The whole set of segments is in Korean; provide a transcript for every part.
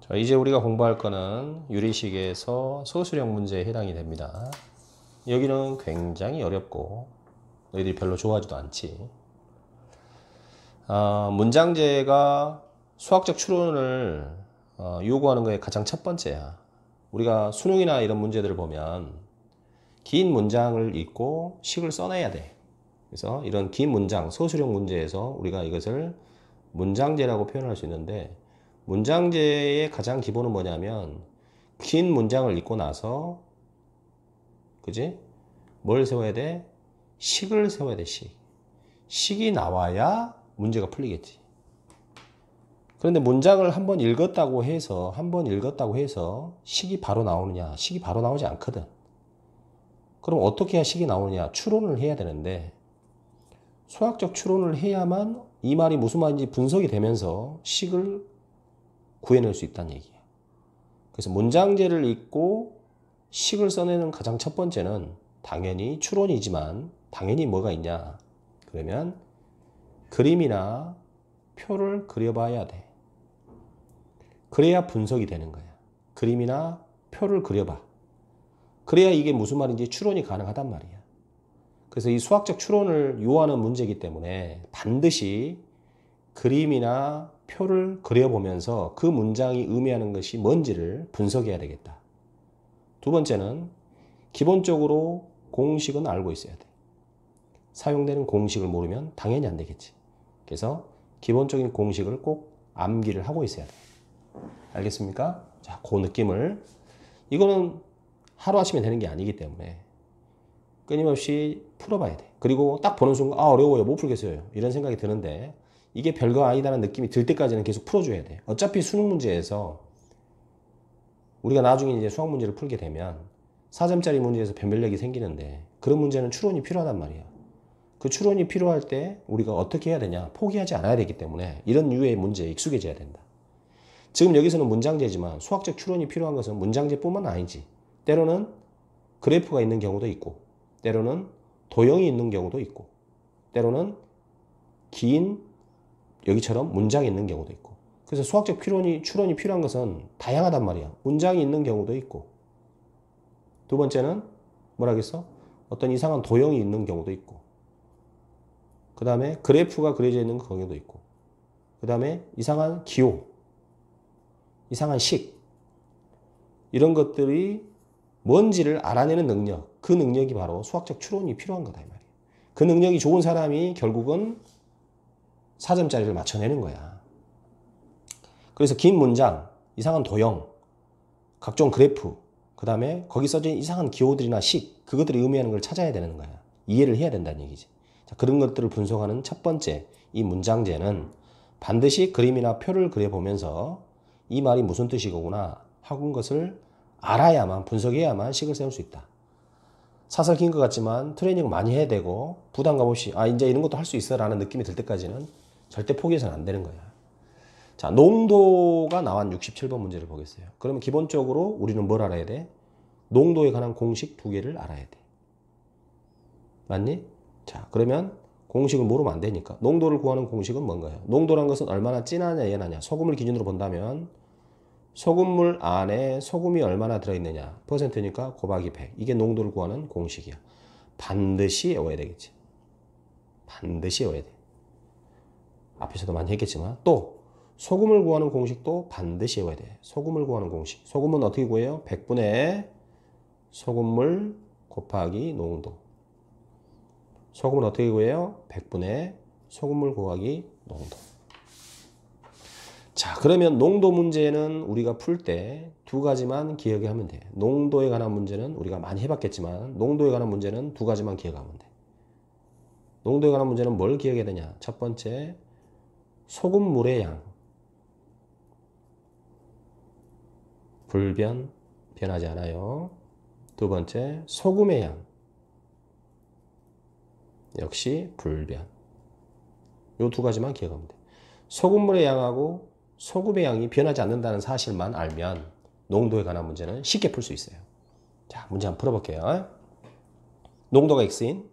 자, 이제 우리가 공부할 거는 유리식에서 소수령 문제에 해당이 됩니다. 여기는 굉장히 어렵고 너희들이 별로 좋아하지도 않지. 문장제가 수학적 추론을 요구하는 거에 가장 첫 번째야. 우리가 수능이나 이런 문제들을 보면 긴 문장을 읽고 식을 써내야 돼. 그래서 이런 긴 문장, 소수령 문제에서 우리가 이것을 문장제라고 표현할 수 있는데, 문장제의 가장 기본은 뭐냐면 긴 문장을 읽고 나서 그지? 뭘 세워야 돼? 식을 세워야 돼. 식이 나와야 문제가 풀리겠지. 그런데 문장을 한번 읽었다고 해서 식이 바로 나오느냐? 식이 바로 나오지 않거든. 그럼 어떻게 해야 식이 나오느냐? 추론을 해야 되는데, 수학적 추론을 해야만 이 말이 무슨 말인지 분석이 되면서 식을 구해낼 수 있다는 얘기예요. 그래서 문장제를 읽고 식을 써내는 가장 첫 번째는 당연히 추론이지만, 당연히 뭐가 있냐? 그러면 그림이나 표를 그려봐야 돼. 그래야 분석이 되는 거야. 그림이나 표를 그려봐. 그래야 이게 무슨 말인지 추론이 가능하단 말이야. 그래서 이 수학적 추론을 요하는 문제이기 때문에 반드시 그림이나 표를 그려보면서 그 문장이 의미하는 것이 뭔지를 분석해야 되겠다. 두 번째는 기본적으로 공식은 알고 있어야 돼. 사용되는 공식을 모르면 당연히 안 되겠지. 그래서 기본적인 공식을 꼭 암기를 하고 있어야 돼. 알겠습니까? 자, 그 느낌을, 이거는 하루아침에 되는 게 아니기 때문에 끊임없이 풀어봐야 돼. 그리고 딱 보는 순간 어려워요, 못 풀겠어요, 이런 생각이 드는데, 이게 별거 아니다라는 느낌이 들 때까지는 계속 풀어줘야 돼. 어차피 수능 문제에서 우리가 나중에 이제 수학 문제를 풀게 되면 4점짜리 문제에서 변별력이 생기는데, 그런 문제는 추론이 필요하단 말이야. 그 추론이 필요할 때 우리가 어떻게 해야 되냐? 포기하지 않아야 되기 때문에 이런 류의 문제에 익숙해져야 된다. 지금 여기서는 문장제지만 수학적 추론이 필요한 것은 문장제뿐만 아니지. 때로는 그래프가 있는 경우도 있고, 때로는 도형이 있는 경우도 있고, 때로는 긴 여기처럼 문장이 있는 경우도 있고. 그래서 수학적 추론이 필요한 것은 다양하단 말이야. 문장이 있는 경우도 있고, 두 번째는 뭐라겠어? 어떤 이상한 도형이 있는 경우도 있고, 그 다음에 그래프가 그려져 있는 경우도 있고, 그 다음에 이상한 기호, 이상한 식, 이런 것들이 뭔지를 알아내는 능력, 그 능력이 바로 수학적 추론이 필요한 거다 이 말이야. 그 능력이 좋은 사람이 결국은 4점짜리를 맞춰내는 거야. 그래서 긴 문장, 이상한 도형, 각종 그래프, 그 다음에 거기 써진 이상한 기호들이나 식, 그것들이 의미하는 걸 찾아야 되는 거야. 이해를 해야 된다는 얘기지. 자, 그런 것들을 분석하는 첫 번째 이 문장제는 반드시 그림이나 표를 그려보면서 이 말이 무슨 뜻이구나 하는 것을 알아야만, 분석해야만 식을 세울 수 있다. 사설 긴 것 같지만 트레이닝 많이 해야 되고, 부담감 없이 이제 이런 것도 할 수 있어 라는 느낌이 들 때까지는 절대 포기해서는 안 되는 거야. 자, 농도가 나온 67번 문제를 보겠어요. 그러면 기본적으로 우리는 뭘 알아야 돼? 농도에 관한 공식 두 개를 알아야 돼. 맞니? 자, 그러면 공식을 모르면 안 되니까 농도를 구하는 공식은 뭔가요? 농도란 것은 얼마나 진하냐 연하냐. 소금을 기준으로 본다면 소금물 안에 소금이 얼마나 들어있느냐 퍼센트니까 곱하기 100. 이게 농도를 구하는 공식이야. 반드시 외워야 되겠지. 반드시 외워야 돼. 앞에서도 많이 했겠지만, 또 소금을 구하는 공식도 반드시 외워야 돼. 소금을 구하는 공식. 소금은 어떻게 구해요? 100분의 소금물 곱하기 농도. 소금은 어떻게 구해요? 100분의 소금물 곱하기 농도. 자, 그러면 농도 문제는 우리가 풀 때 두 가지만 기억해 하면 돼. 농도에 관한 문제는 우리가 많이 해봤겠지만, 농도에 관한 문제는 두 가지만 기억하면 돼. 농도에 관한 문제는 뭘 기억해야 되냐? 첫 번째, 소금물의 양. 불변, 변하지 않아요. 두 번째, 소금의 양. 역시 불변. 이 두 가지만 기억하면 돼. 소금물의 양하고 소금의 양이 변하지 않는다는 사실만 알면 농도에 관한 문제는 쉽게 풀 수 있어요. 자, 문제 한번 풀어볼게요. 농도가 X인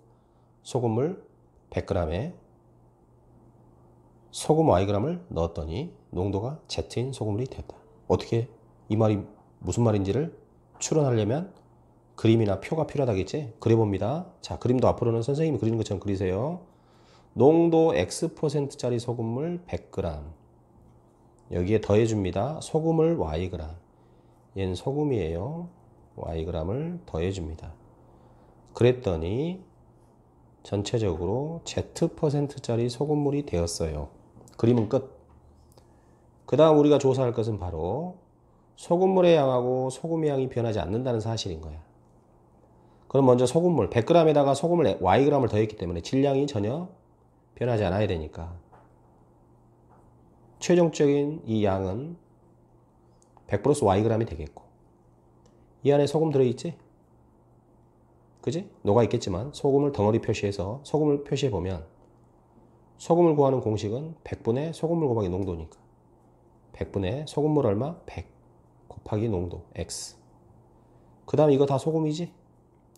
소금물 100g에 소금 Yg을 넣었더니 농도가 Z인 소금물이 되었다. 어떻게 이 말이 무슨 말인지를 추론하려면 그림이나 표가 필요하다겠지? 그려봅니다. 자, 그림도 앞으로는 선생님이 그리는 것처럼 그리세요. 농도 X%짜리 소금물 100g. 여기에 더해줍니다. 소금을 Yg. 얘는 소금이에요. Yg을 더해줍니다. 그랬더니 전체적으로 Z%짜리 소금물이 되었어요. 그림은 끝. 그 다음 우리가 조사할 것은 바로 소금물의 양하고 소금의 양이 변하지 않는다는 사실인 거야. 그럼 먼저 소금물 100g에다가 소금을 Yg을 더했기 때문에 질량이 전혀 변하지 않아야 되니까 최종적인 이 양은 100 플러스 Yg이 되겠고, 이 안에 소금 들어있지? 그지? 녹아 있겠지만 소금을 덩어리 표시해서 소금을 표시해 보면 소금을 구하는 공식은 100분의 소금물 곱하기 농도니까 100분의 소금물 얼마? 100 곱하기 농도 X. 그 다음 이거 다 소금이지?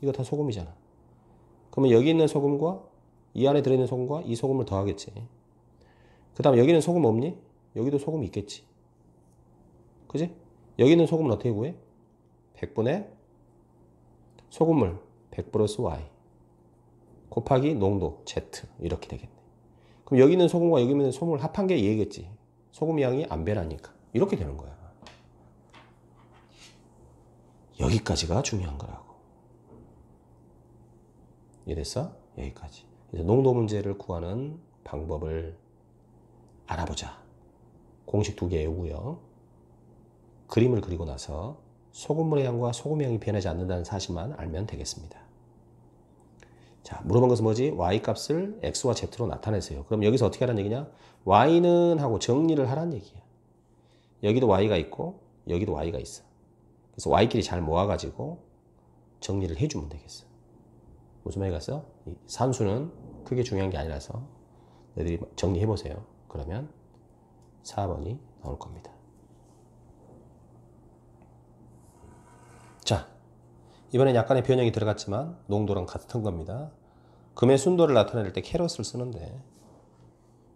이거 다 소금이잖아. 그러면 여기 있는 소금과 이 안에 들어있는 소금과 이 소금을 더하겠지. 그 다음 여기는 소금 없니? 여기도 소금이 있겠지. 그지? 여기 있는 소금은 어떻게 구해? 100분의 소금물 100 플러스 Y 곱하기 농도 Z 이렇게 되겠네. 그럼 여기 있는 소금과 여기 있는 소금을 합한 게 얘겠지. 소금 양이 안 변하니까 이렇게 되는 거야. 여기까지가 중요한 거라고. 이해됐어? 여기까지. 그래서 농도 문제를 구하는 방법을 알아보자. 공식 2개 외우고요. 그림을 그리고 나서 소금물의 양과 소금의 양이 변하지 않는다는 사실만 알면 되겠습니다. 자, 물어본 것은 뭐지? Y 값을 X와 Z로 나타내세요. 그럼 여기서 어떻게 하라는 얘기냐? Y는 하고 정리를 하라는 얘기야. 여기도 Y가 있고 여기도 Y가 있어. 그래서 Y끼리 잘 모아가지고 정리를 해주면 되겠어. 무슨 말이 갔어? 이 산수는 크게 중요한 게 아니라서 너희들이 정리해보세요. 그러면 4번이 나올 겁니다. 자, 이번엔 약간의 변형이 들어갔지만 농도랑 같은 겁니다. 금의 순도를 나타낼 때 캐럿을 쓰는데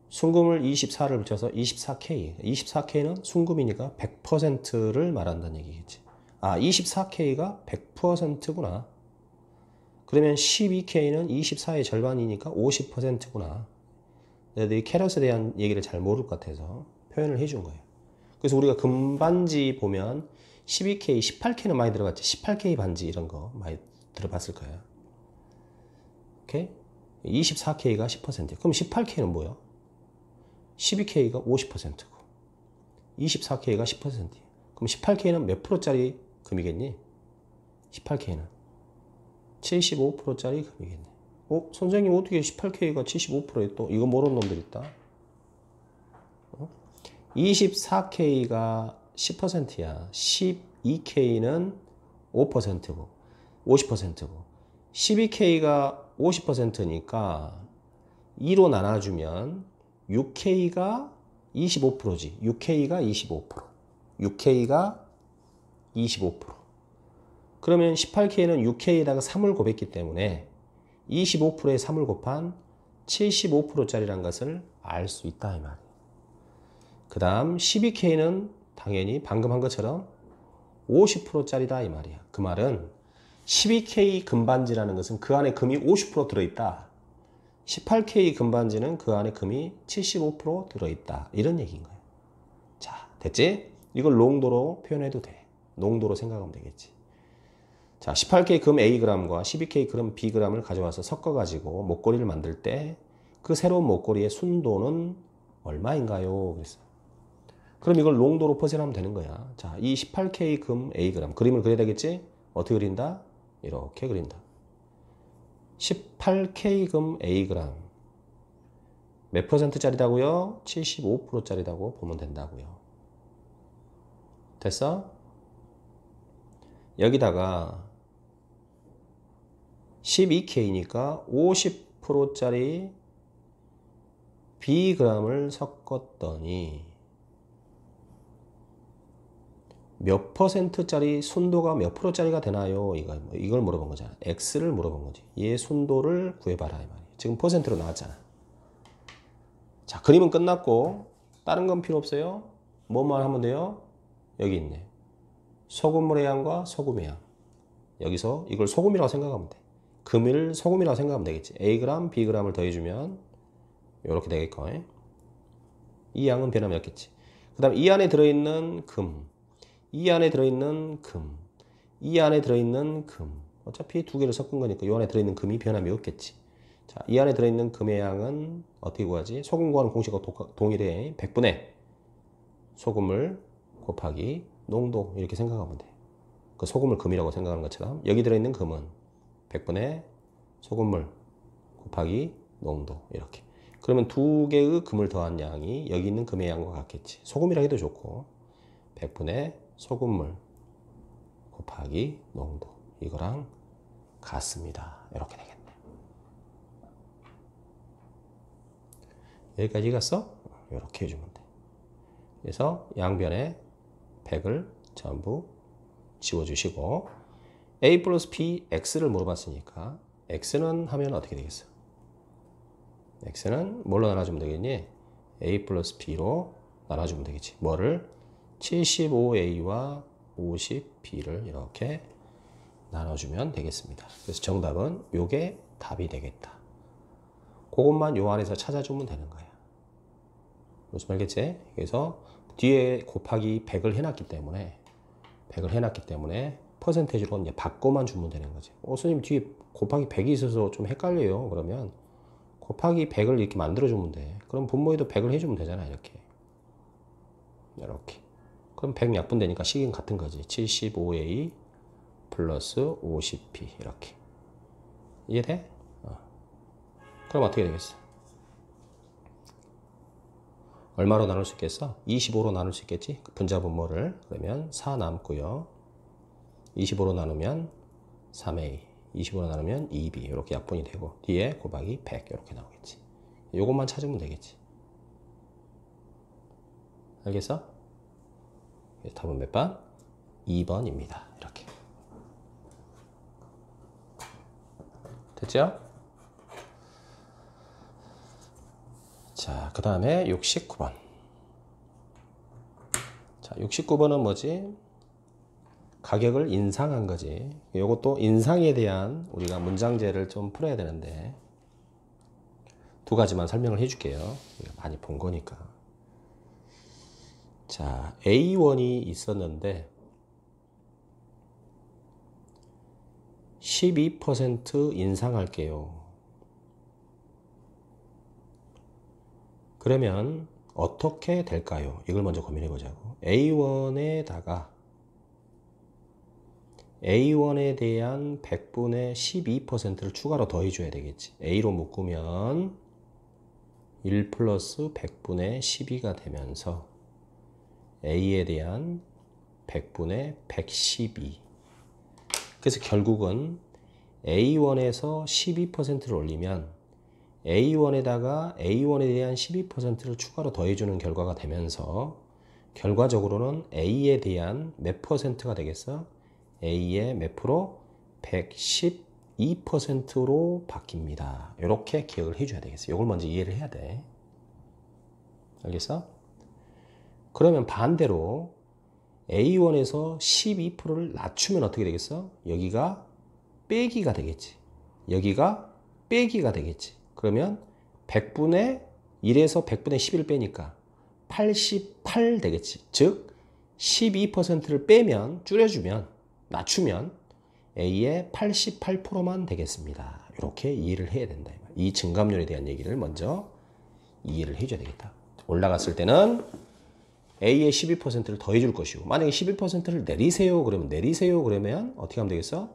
순금을 24를 붙여서 24K. 24K는 순금이니까 100%를 말한다는 얘기겠지. 아, 24K가 100%구나. 그러면 12K는 24의 절반이니까 50%구나. 너희들이 캐럿에 대한 얘기를 잘 모를 것 같아서 표현을 해준 거예요. 그래서 우리가 금반지 보면 12K, 18K는 많이 들어갔지. 18K 반지 이런 거 많이 들어봤을 거예요. 오케이? 24K가 10%. 그럼 18K는 뭐야? 12K가 50%고 24K가 10%. 그럼 18K는 몇 프로짜리 금이겠니? 18K는 75%짜리 금이겠네. 선생님 어떻게 18K가 75%에 또 이거 모르는 놈들 있다. 24K가 10%야. 12K는 5%고 50%고 12K가 50%니까 2로 나눠주면 6K가 25%지. 6K가 25%. 6K가 25%. 그러면 18K는 6K에다가 3을 곱했기 때문에 25%에 3을 곱한 75%짜리란 것을 알 수 있다 이 말이에요. 그 다음 12K는 당연히 방금 한 것처럼 50%짜리다 이 말이야. 그 말은 12K 금반지라는 것은 그 안에 금이 50% 들어있다. 18K 금반지는 그 안에 금이 75% 들어있다. 이런 얘기인 거예요. 자, 됐지? 이걸 농도로 표현해도 돼. 농도로 생각하면 되겠지. 자, 18K 금 Ag과 12K 금 Bg을 가져와서 섞어가지고 목걸이를 만들 때 그 새로운 목걸이의 순도는 얼마인가요? 그랬어. 그럼 이걸 농도로 퍼센하면 되는 거야. 자, 이 18K 금 Ag 그림을 그려야 되겠지? 어떻게 그린다? 이렇게 그린다. 18K 금 Ag 몇 %짜리다고요? 75%짜리다고 보면 된다고요. 됐어? 여기다가 12K니까 50%짜리 Bg을 섞었더니 몇 %짜리 순도가 몇 %짜리가 되나요? 이걸 물어본 거잖아. X를 물어본 거지. 얘 순도를 구해봐라 이 말이야. 지금 퍼센트로 나왔잖아. 자, 그림은 끝났고 다른 건 필요 없어요. 뭐만 하면 돼요? 여기 있네. 소금물의 양과 소금의 양. 여기서 이걸 소금이라고 생각하면 돼. 금을 소금이라고 생각하면 되겠지. Ag, Bg을 더해주면 이렇게 되겠고, 이 양은 변함이 없겠지. 그 다음 이 안에 들어있는 금, 이 안에 들어있는 금, 이 안에 들어있는 금. 어차피 두 개를 섞은 거니까 이 안에 들어있는 금이 변함이 없겠지. 자, 이 안에 들어있는 금의 양은 어떻게 구하지? 소금 구하는 공식과 동일해. 100분의 소금물 곱하기 농도, 이렇게 생각하면 돼. 그 소금을 금이라고 생각하는 것처럼 여기 들어있는 금은 100분의 소금물 곱하기 농도, 이렇게. 그러면 두 개의 금을 더한 양이 여기 있는 금의 양과 같겠지. 소금이라 해도 좋고 100분의 소금물 곱하기 농도, 이거랑 같습니다. 이렇게 되겠네. 여기까지 갔어? 이렇게 해주면 돼. 그래서 양변에 100을 전부 지워주시고, A 플러스 B, X를 물어봤으니까 X는 하면 어떻게 되겠어? X는 뭘로 나눠주면 되겠니? A 플러스 B로 나눠주면 되겠지. 뭐를? 75A와 50B를 이렇게 나눠주면 되겠습니다. 그래서 정답은 요게 답이 되겠다. 그것만 요 안에서 찾아주면 되는 거야. 무슨 말겠지? 그래서 뒤에 곱하기 100을 해놨기 때문에 퍼센테이지로 이제 바꿔만 주면 되는 거지. 선생님 뒤에 곱하기 100이 있어서 좀 헷갈려요. 그러면 곱하기 100을 이렇게 만들어주면 돼. 그럼 분모에도 100을 해주면 되잖아. 이렇게. 그럼 100 약분되니까 식은 같은 거지. 75A 플러스 50B, 이렇게. 이해돼? 그럼 어떻게 되겠어? 얼마로 나눌 수 있겠어? 25로 나눌 수 있겠지? 분자 분모를. 그러면 4 남고요. 25로 나누면 3A, 25로 나누면 2B, 이렇게 약분이 되고 뒤에 곱하기 100 이렇게 나오겠지. 요것만 찾으면 되겠지. 알겠어? 답은 몇 번? 2번입니다. 이렇게. 됐죠? 자, 그 다음에 69번. 자, 69번은 뭐지? 가격을 인상한 거지. 이것도 인상에 대한 우리가 문장제를 좀 풀어야 되는데 두 가지만 설명을 해줄게요. 많이 본 거니까. 자, A1이 있었는데 12% 인상할게요. 그러면 어떻게 될까요? 이걸 먼저 고민해 보자고. A1에 대한 100분의 12%를 추가로 더해줘야 되겠지. A로 묶으면 1 플러스 100분의 12가 되면서 A에 대한 100분의 112. 그래서 결국은 A1에서 12%를 올리면 A1에다가 A1에 대한 12%를 추가로 더해주는 결과가 되면서 결과적으로는 A에 대한 몇 퍼센트가 되겠어? A의 몇 프로? 112%로 바뀝니다. 이렇게 기억을 해줘야 되겠어. 이걸 먼저 이해를 해야 돼. 알겠어? 그러면 반대로 A1에서 12%를 낮추면 어떻게 되겠어? 여기가 빼기가 되겠지. 여기가 빼기가 되겠지. 그러면 100분의 1에서 100분의 11 빼니까 88 되겠지. 즉 12%를 빼면, 줄여주면, 낮추면 A의 88%만 되겠습니다. 이렇게 이해를 해야 된다. 이 증감률에 대한 얘기를 먼저 이해를 해줘야 되겠다. 올라갔을 때는 A의 12%를 더해줄 것이고, 만약에 12%를 내리세요 그러면 어떻게 하면 되겠어?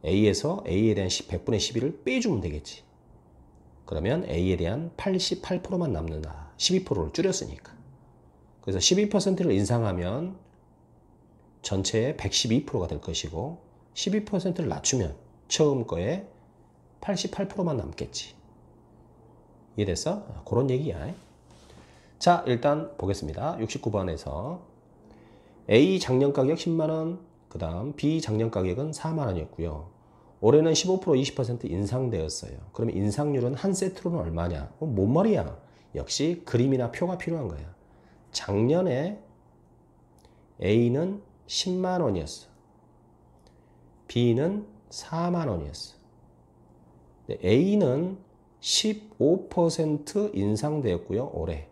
A에서 A에 대한 100분의 11을 빼주면 되겠지. 그러면 A에 대한 88%만 남는다. 12%를 줄였으니까. 그래서 12%를 인상하면 전체의 112%가 될 것이고 12%를 낮추면 처음 거에 88%만 남겠지. 이해됐어? 그런 얘기야. 자, 일단 보겠습니다. 69번에서 A 작년 가격 10만원, 그 다음 B 작년 가격은 4만원이었고요. 올해는 15% 20% 인상되었어요. 그러면 인상률은 한 세트로는 얼마냐? 뭔 말이야? 역시 그림이나 표가 필요한 거야. 작년에 A는 10만 원이었어. B는 4만 원이었어. A는 15% 인상되었고요, 올해.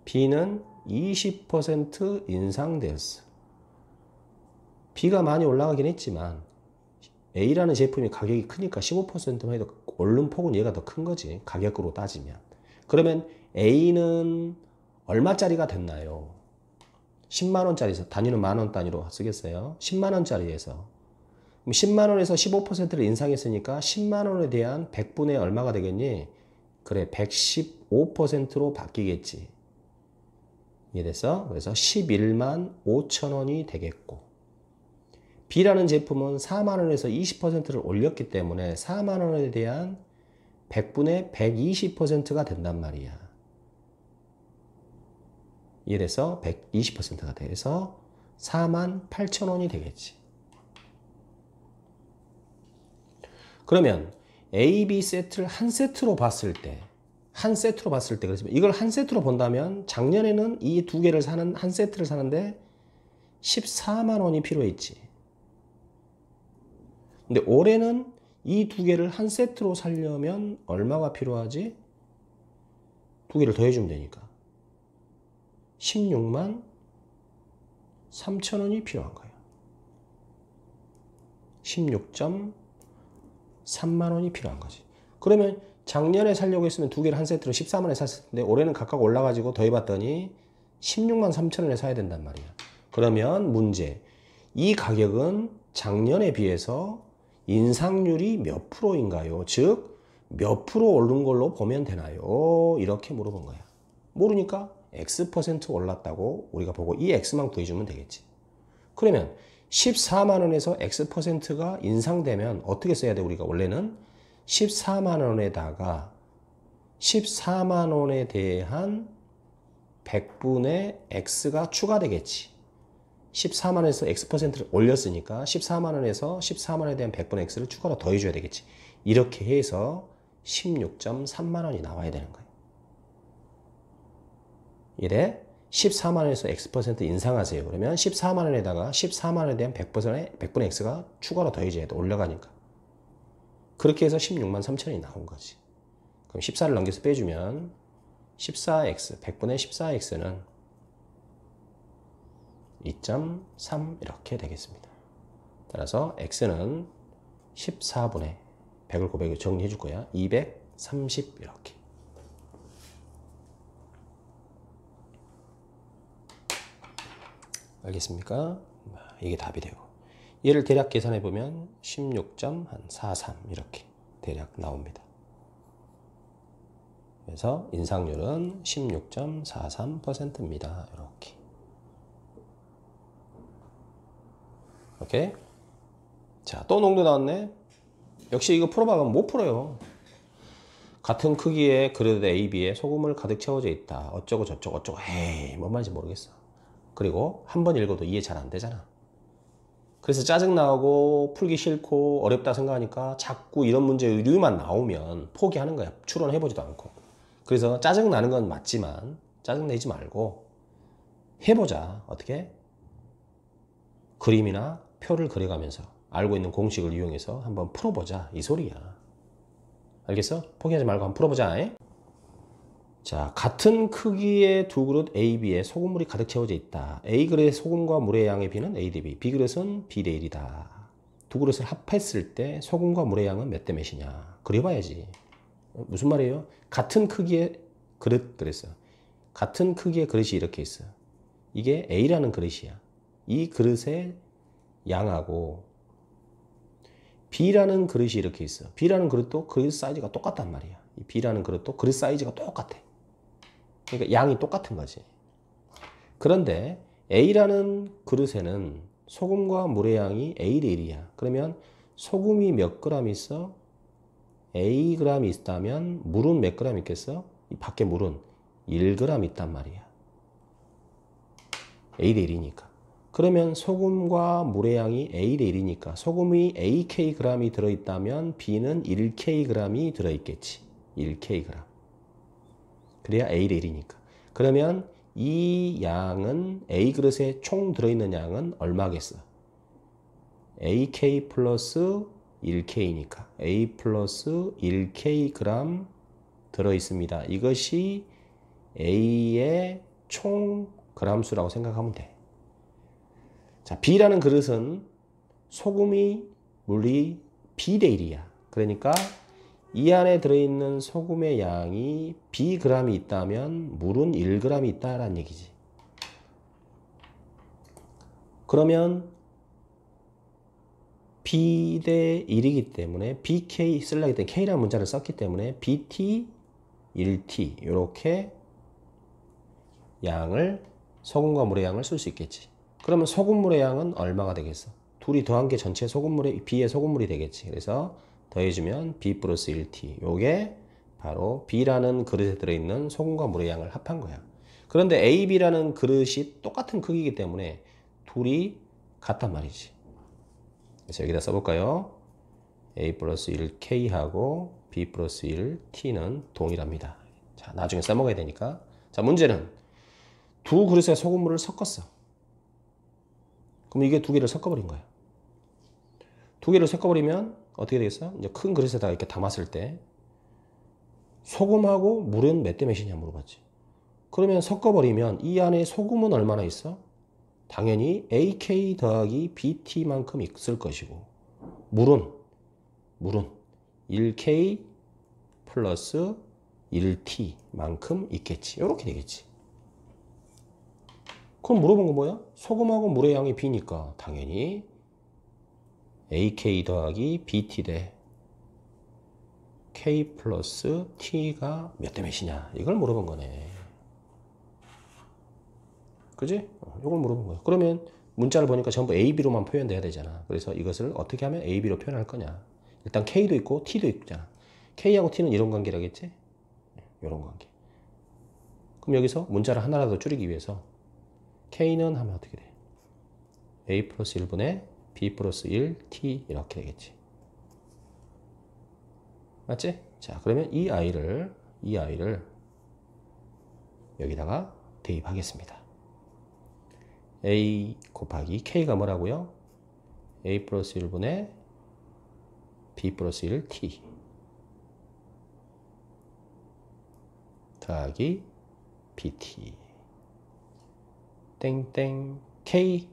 B는 20% 인상되었어. B가 많이 올라가긴 했지만 A라는 제품이 가격이 크니까 15%만 해도 오름폭은 얘가 더 큰 거지, 가격으로 따지면. 그러면 A는 얼마짜리가 됐나요? 10만원짜리에서, 단위는 만원 단위로 쓰겠어요. 10만원짜리에서 10만원에서 15%를 인상했으니까 10만원에 대한 100분의 얼마가 되겠니? 그래, 115%로 바뀌겠지. 이해됐어? 그래서 11만 5천 원이 되겠고, B라는 제품은 4만원에서 20%를 올렸기 때문에 4만원에 대한 100분의 120%가 된단 말이야. 이래서 120%가 돼서 4만 8천 원이 되겠지. 그러면 A, B 세트를 한 세트로 봤을 때, 그래서 이걸 한 세트로 본다면 작년에는 이 두 개를 사는, 한 세트를 사는데 14만 원이 필요했지. 근데 올해는 이 두 개를 한 세트로 사려면 얼마가 필요하지? 두 개를 더해주면 되니까 16만 3천 원이 필요한 거예요. 16.3만 원이 필요한 거지. 그러면 작년에 살려고 했으면 두 개를 한 세트로 14만 원에 샀을 텐데 올해는 각각 올라가지고 더해봤더니 16만 3천 원에 사야 된단 말이야. 그러면 문제, 이 가격은 작년에 비해서 인상률이 몇 프로인가요? 즉, 몇 프로 오른 걸로 보면 되나요? 이렇게 물어본 거야. 모르니까 X% 올랐다고 우리가 보고 이 X만 구해주면 되겠지. 그러면 14만 원에서 X%가 인상되면 어떻게 써야 돼? 우리가 원래는 14만 원에다가 14만 원에 대한 100분의 X가 추가되겠지. 14만 원에서 X%를 올렸으니까 14만 원에서 14만 원에 대한 100분의 X를 추가로 더해줘야 되겠지. 이렇게 해서 16.3만 원이 나와야 되는 거예요. 이래 14만 원에서 X% 인상하세요. 그러면 14만 원에다가 14만 원에 대한 100분의 X가 추가로 더해져야 돼. 올라가니까. 그렇게 해서 16만 3천 원이 나온 거지. 그럼 14를 넘겨서 빼주면 14X, 100분의 14X는 2.3 이렇게 되겠습니다. 따라서 X는 14분의 100을 900을 정리해 줄 거야. 230 이렇게. 알겠습니까? 이게 답이 되고, 얘를 대략 계산해 보면 16.43 이렇게 대략 나옵니다. 그래서 인상률은 16.43%입니다. 이렇게. 오케이? 자, 또 농도 나왔네. 역시 이거 풀어봐가면 못 풀어요. 같은 크기의 그릇 A, B에 소금을 가득 채워져 있다. 어쩌고 저쩌고 어쩌고. 에이, 뭔 말인지 모르겠어. 그리고 한 번 읽어도 이해 잘 안 되잖아. 그래서 짜증 나고 풀기 싫고 어렵다 생각하니까 자꾸 이런 문제류만 나오면 포기하는 거야. 추론해보지도 않고. 그래서 짜증 나는 건 맞지만 짜증 내지 말고 해보자. 어떻게? 그림이나 표를 그려가면서 알고 있는 공식을 이용해서 한번 풀어보자. 이 소리야. 알겠어? 포기하지 말고 한번 풀어보자. 자, 같은 크기의 두 그릇 A, B에 소금물이 가득 채워져 있다. A 그릇의 소금과 물의 양의 비는 A 대 B, B 그릇은 B 대 1이다. 두 그릇을 합했을 때 소금과 물의 양은 몇 대 몇이냐. 그려봐야지. 무슨 말이에요? 같은 크기의 그릇 그랬어. 같은 크기의 그릇이 이렇게 있어. 이게 A라는 그릇이야. 이 그릇의 양하고 B라는 그릇이 이렇게 있어. B라는 그릇도 그릇 사이즈가 똑같단 말이야. 이 B라는 그릇도 그릇 사이즈가 똑같아. 그러니까 양이 똑같은 거지. 그런데 A라는 그릇에는 소금과 물의 양이 A 대 1이야. 그러면 소금이 몇 그램 있어? A g이 있다면 물은 몇 그램 있겠어? 이 밖에 물은 1g 있단 말이야. A 대 1이니까. 그러면 소금과 물의 양이 A 대 1이니까 소금이 AKg이 들어있다면 B는 1Kg이 들어있겠지. 1Kg. 그래야 A 대 1이니까. 그러면 이 양은 A 그릇에 총 들어있는 양은 얼마겠어? AK 플러스 1K니까 A 플러스 1K 그램 들어있습니다. 이것이 A의 총 그램수라고 생각하면 돼. 자, B라는 그릇은 소금이 물이 B 대 1이야. 그러니까 이 안에 들어있는 소금의 양이 Bg이 있다면 물은 1g이 있다라는 얘기지. 그러면 B 대 1이기 때문에 BK 쓰려고 했더니 K라는 문자를 썼기 때문에 BT 1T 이렇게 양을 소금과 물의 양을 쓸 수 있겠지. 그러면 소금물의 양은 얼마가 되겠어? 둘이 더한 게 전체 소금물의 B의 소금물이 되겠지. 그래서 더해주면 B 플러스 1T. 요게 바로 B라는 그릇에 들어있는 소금과 물의 양을 합한 거야. 그런데 A, B라는 그릇이 똑같은 크기이기 때문에 둘이 같단 말이지. 그래서 여기다 써볼까요? A 플러스 1K하고 B 플러스 1T는 동일합니다. 자, 나중에 써먹어야 되니까. 자, 문제는 두 그릇에 소금물을 섞었어. 그럼 이게 두 개를 섞어버린 거야. 두 개를 섞어버리면 어떻게 되겠어? 이제 큰 그릇에다가 이렇게 담았을 때 소금하고 물은 몇 대 몇이냐 물어봤지. 그러면 섞어버리면 이 안에 소금은 얼마나 있어? 당연히 AK 더하기 BT만큼 있을 것이고 물은 1K 플러스 1T만큼 있겠지. 이렇게 되겠지. 그럼 물어본 건 뭐야? 소금하고 물의 양이 B니까 당연히 AK 더하기 BT 대 K 플러스 T가 몇 대 몇이냐 이걸 물어본 거네. 그지? 이걸 물어본 거야. 그러면 문자를 보니까 전부 AB로만 표현돼야 되잖아. 그래서 이것을 어떻게 하면 AB로 표현할 거냐. 일단 K도 있고 T도 있잖아. K하고 T는 이런 관계라겠지? 이런 관계. 그럼 여기서 문자를 하나라도 줄이기 위해서 K는 하면 어떻게 돼? A 플러스 1분의 B 플러스 1 T 이렇게 되겠지. 맞지? 자, 그러면 이 아이를 여기다가 대입하겠습니다. A 곱하기 K가 뭐라고요? A 플러스 1분의 B 플러스 1 T 더하기 BT 땡땡 K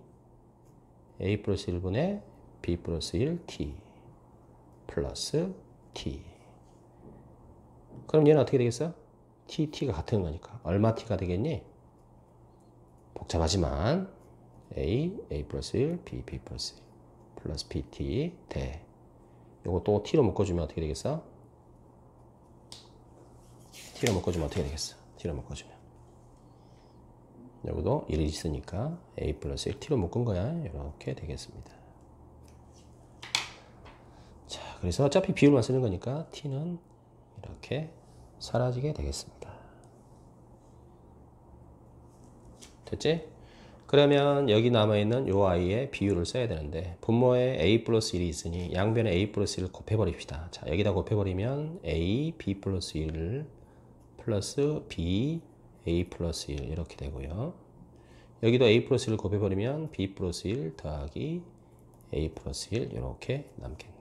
A 플러스 1분의 B 플러스 1 T 플러스 T. 그럼 얘는 어떻게 되겠어? T가 같은 거니까 얼마 T가 되겠니? 복잡하지만 A 플러스 1, B 플러스 1 플러스 BT 대 요거 또 T로 묶어주면 어떻게 되겠어? T로 묶어주면 어떻게 되겠어? T로 묶어주면 여기도 1이 있으니까 A 플러스 1 T로 묶은 거야. 이렇게 되겠습니다. 자, 그래서 어차피 비율만 쓰는 거니까 T는 이렇게 사라지게 되겠습니다. 됐지? 그러면 여기 남아있는 요 아이의 비율을 써야 되는데 분모에 A 플러스 1이 있으니 양변에 A 플러스 1을 곱해버립시다. 자, 여기다 곱해버리면 A, B 플러스 1 플러스 B, A 플러스 1 이렇게 되고요. 여기도 A 플러스 1을 곱해버리면 B 플러스 1 더하기 A 플러스 1 이렇게 남겠네.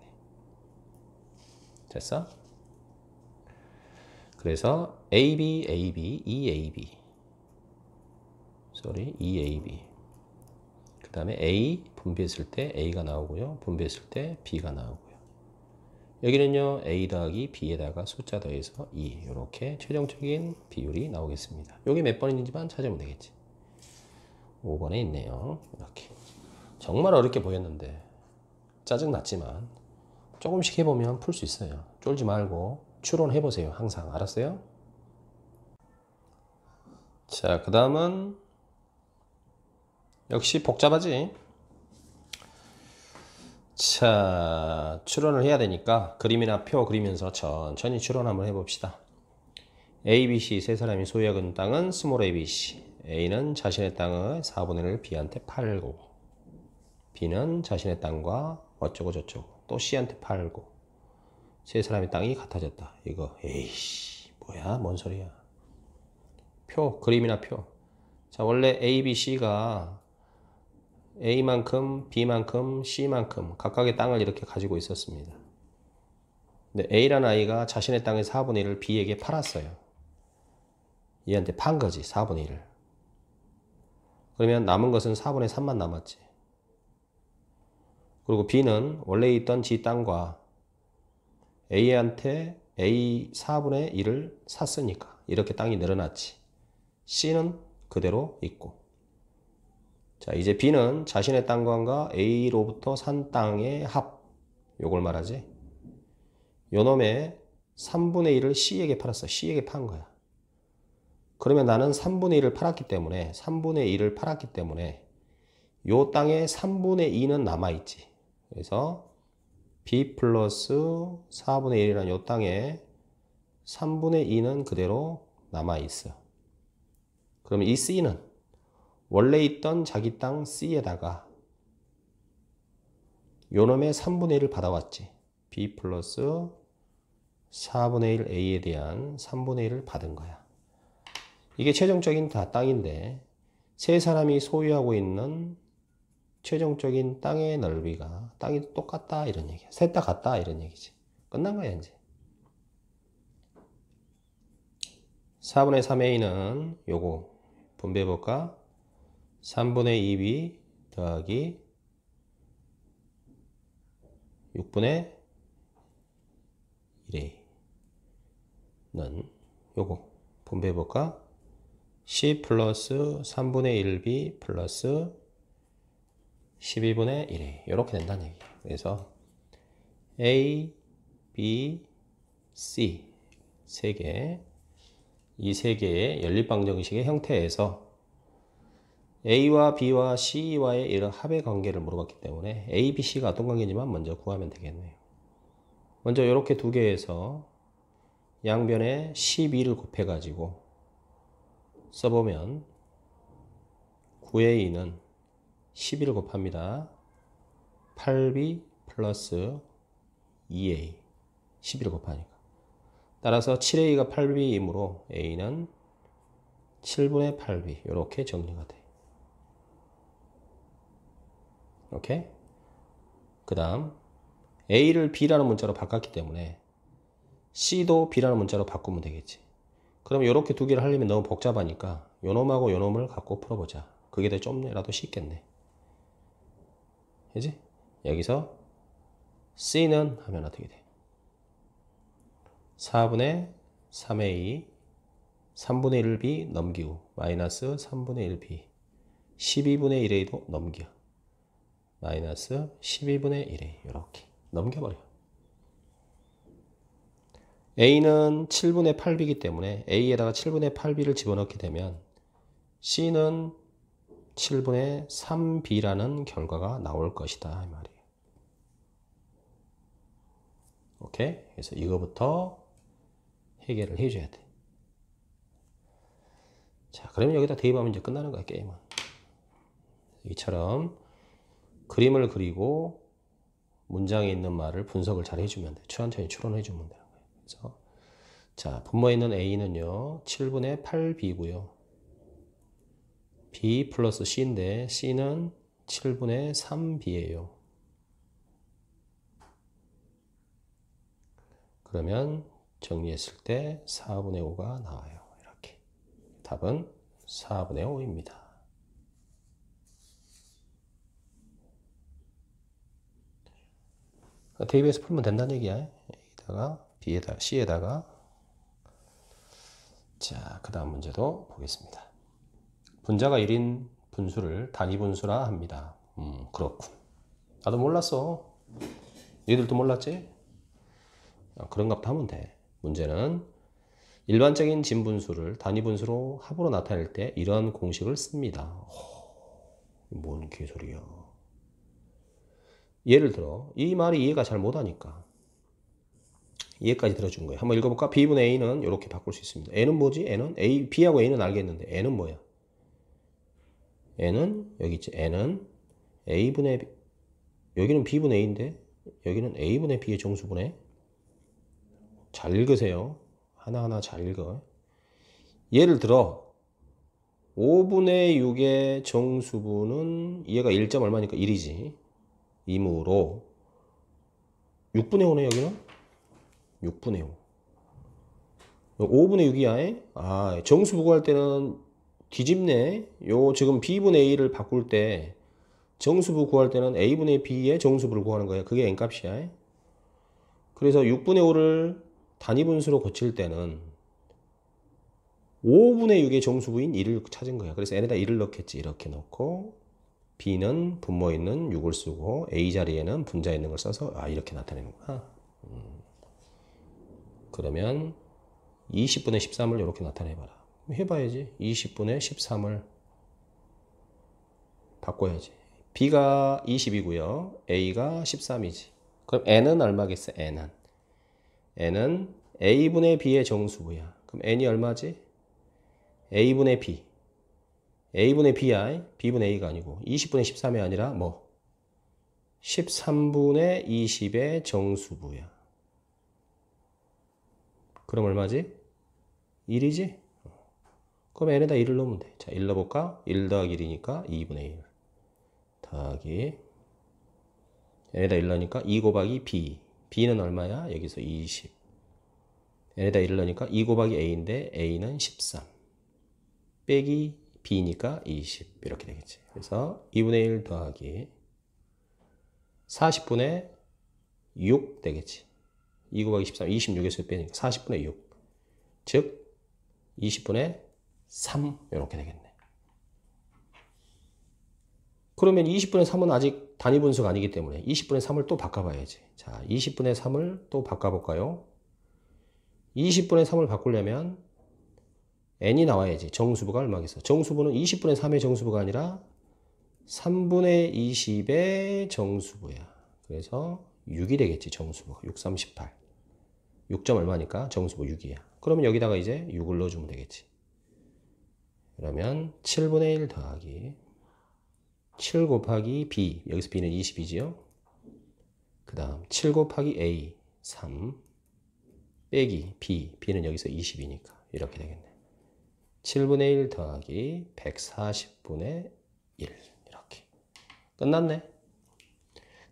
됐어? 그래서 AB, AB, EAB EAB 그 다음에 A 분배했을 때 A가 나오고요. 분배했을 때 B가 나오고요. 여기는요 A 더하기 B에다가 숫자 더해서 2 이렇게 최종적인 비율이 나오겠습니다. 여기 몇 번 있는지만 찾으면 되겠지. 5번에 있네요. 이렇게 정말 어렵게 보였는데 짜증났지만 조금씩 해보면 풀 수 있어요. 쫄지 말고 추론해보세요. 항상. 알았어요? 자, 그 다음은 역시 복잡하지. 자, 추론을 해야 되니까 그림이나 표 그리면서 천천히 추론 한번 해봅시다. A, B, C 세 사람이 소유하는 땅은 스몰 a, B, C. A는 자신의 땅을 4분의 1을 B한테 팔고 B는 자신의 땅과 어쩌고 저쩌고 또 C한테 팔고 세 사람의 땅이 같아졌다. 이거 에이씨 뭐야 뭔 소리야. 표 그림이나 표. 자, 원래 A, B, C가 A만큼, B만큼, C만큼 각각의 땅을 이렇게 가지고 있었습니다. 근데 A라는 아이가 자신의 땅의 4분의 1을 B에게 팔았어요. 얘한테 판 거지, 4분의 1을. 그러면 남은 것은 4분의 3만 남았지. 그리고 B는 원래 있던 지 땅과 A한테 A 4분의 1을 샀으니까 이렇게 땅이 늘어났지. C는 그대로 있고. 자, 이제 B는 자신의 땅과 A로부터 산 땅의 합, 요걸 말하지. 요 놈의 3분의 1을 C에게 팔았어. C에게 판 거야. 그러면 나는 3분의 1을 팔았기 때문에, 3분의 1을 팔았기 때문에 요 땅의 3분의 2는 남아있지. 그래서 B 플러스 4분의 1이라는 요 땅에 3분의 2는 그대로 남아있어. 그러면 이 C는 원래 있던 자기 땅 C에다가 요 놈의 3분의 1을 받아왔지. B 플러스 4분의 1 A에 대한 3분의 1을 받은 거야. 이게 최종적인 다 땅인데 세 사람이 소유하고 있는 최종적인 땅의 넓이가 땅이 똑같다 이런 얘기야. 셋 다 같다 이런 얘기지. 끝난 거야 이제. 4분의 3a는 요거 분배해볼까? 3분의 2b 더하기 6분의 1a는 요거 분배해볼까? C 플러스 3분의 1b 플러스 12분의 1a 이렇게 된다는 얘기예요. 그래서 A, B, C 세 개, 이 세 개의 연립방정식의 형태에서 A와 B와 C와의 이런 합의 관계를 물어봤기 때문에 A, B, C가 어떤 관계인지만 먼저 구하면 되겠네요. 먼저 이렇게 두 개에서 양변에 12를 곱해가지고 써보면 9의 2는 12를 곱합니다. 8b 플러스 2a 12를 곱하니까 따라서 7a가 8b이므로 a는 7분의 8b 이렇게 정리가 돼. 오케이? 그 다음 a를 b라는 문자로 바꿨기 때문에 c도 b라는 문자로 바꾸면 되겠지. 그럼 이렇게 두 개를 하려면 너무 복잡하니까 요놈하고 요놈을 갖고 풀어보자. 그게 더 좀이라도 쉽겠네. 그지? 여기서 C는 하면 어떻게 돼? 4분의 3A 3분의 1B 넘기고 마이너스 3분의 1B 12분의 1A도 넘겨 마이너스 12분의 1A 이렇게 넘겨버려. A는 7분의 8B이기 때문에 A에다가 7분의 8B를 집어넣게 되면 C는 7분의 3B라는 결과가 나올 것이다 이 말이에요. 오케이? 그래서 이거부터 해결을 해줘야 돼. 자, 그러면 여기다 대입하면 이제 끝나는 거야 게임은. 이처럼 그림을 그리고 문장에 있는 말을 분석을 잘 해주면 돼. 천천히 추론해 주면 되는 거예요. 그래서 자, 분모에 있는 A는요 7분의 8B고요 B 플러스 C인데 C는 7분의 3B예요. 그러면 정리했을 때 4분의 5가 나와요. 이렇게 답은 4분의 5입니다. 대입해서 풀면 된다는 얘기야. A에다가 B에다가 C에다가 자, 그 다음 문제도 보겠습니다. 분자가 1인 분수를 단위 분수라 합니다. 그렇군. 나도 몰랐어. 너희들도 몰랐지? 그런가 보다 하면 돼. 문제는 일반적인 진분수를 단위 분수로 합으로 나타낼 때 이런 공식을 씁니다. 뭔 개소리야. 예를 들어 이 말이 이해가 잘 못하니까 이해까지 들어준 거예요. 한번 읽어볼까? B분의 A는 이렇게 바꿀 수 있습니다. N은 뭐지? N은 A, B하고 A는 알겠는데 N은 뭐야? N은 여기 있지. N은 A분의 B, 여기는 B분의 A인데 여기는 A분의 B의 정수분해. 잘 읽으세요. 하나하나 잘 읽어. 예를 들어 5분의 6의 정수분은 얘가 1점 얼마니까 1이지. 이므로 6분의 5네 여기는? 6분의 5. 5분의 6이야. 아, 정수부 구할 때는 뒤집네. 요 지금 b분의 a를 바꿀 때 정수부 구할 때는 a분의 b의 정수부를 구하는 거야. 그게 n값이야. 그래서 6분의 5를 단위분수로 고칠 때는 5분의 6의 정수부인 1을 찾은 거야. 그래서 n에다 1을 넣겠지. 이렇게 넣고 b는 분모 있는 6을 쓰고 a 자리에는 분자 있는 걸 써서 이렇게 나타내는구나. 그러면 20분의 13을 이렇게 나타내봐라. 해봐야지. 20분의 13을 바꿔야지. b가 20이고요. a가 13이지. 그럼 n은 얼마겠어? n은 a분의 b의 정수부야. 그럼 n이 얼마지? a분의 b. a분의 b야. b분의 a가 아니고 20분의 13이 아니라 뭐 13분의 20의 정수부야. 그럼 얼마지? 1이지? 그럼 n에다 1을 넣으면 돼. 자, 1 넣어볼까? 1 더하기 1이니까 2분의 1 더하기 n에다 1 넣으니까 2 곱하기 b. b는 얼마야? 여기서 20. n에다 1을 넣으니까 2 곱하기 a인데 a는 13. 빼기 b니까 20. 이렇게 되겠지. 그래서 2분의 1 더하기 40분의 6 되겠지. 2 곱하기 13, 26에서 빼니까 40분의 6. 즉 20분의 3 이렇게 되겠네. 그러면 20분의 3은 아직 단위분수가 아니기 때문에 20분의 3을 또 바꿔봐야지. 자, 20분의 3을 또 바꿔볼까요? 20분의 3을 바꾸려면 n이 나와야지. 정수부가 얼마겠어? 정수부는 20분의 3의 정수부가 아니라 3분의 20의 정수부야. 그래서 6이 되겠지. 정수부가 6, 38. 6점 얼마니까 정수부 6이야. 그러면 여기다가 이제 6을 넣어주면 되겠지. 그러면 7분의 1 더하기 7 곱하기 b. 여기서 b는 20이지요. 그 다음 7 곱하기 a 3 빼기 b. b는 여기서 20이니까 이렇게 되겠네. 7분의 1 더하기 140분의 1 이렇게 끝났네.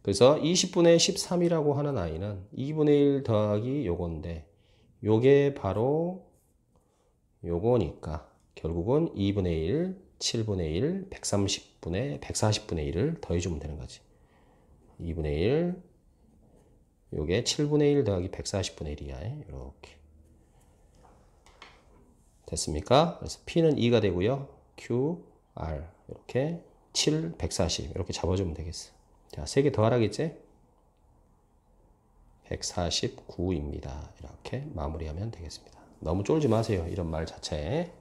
그래서 20분의 13이라고 하는 아이는 2분의 1 더하기 요건데 요게 바로 요거니까 결국은 2분의 1, 7분의 1, 140분의 1을 더해주면 되는 거지. 2분의 1 요게 7분의 1 더하기 140분의 1이야. 이렇게 됐습니까? 그래서 P는 2가 되고요. Q, R 이렇게 7, 140 이렇게 잡아주면 되겠어. 자, 3개 더 하라겠지? 149입니다. 이렇게 마무리하면 되겠습니다. 너무 쫄지 마세요. 이런 말 자체에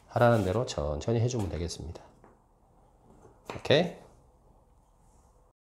하라는 대로 천천히 해주면 되겠습니다. 오케이?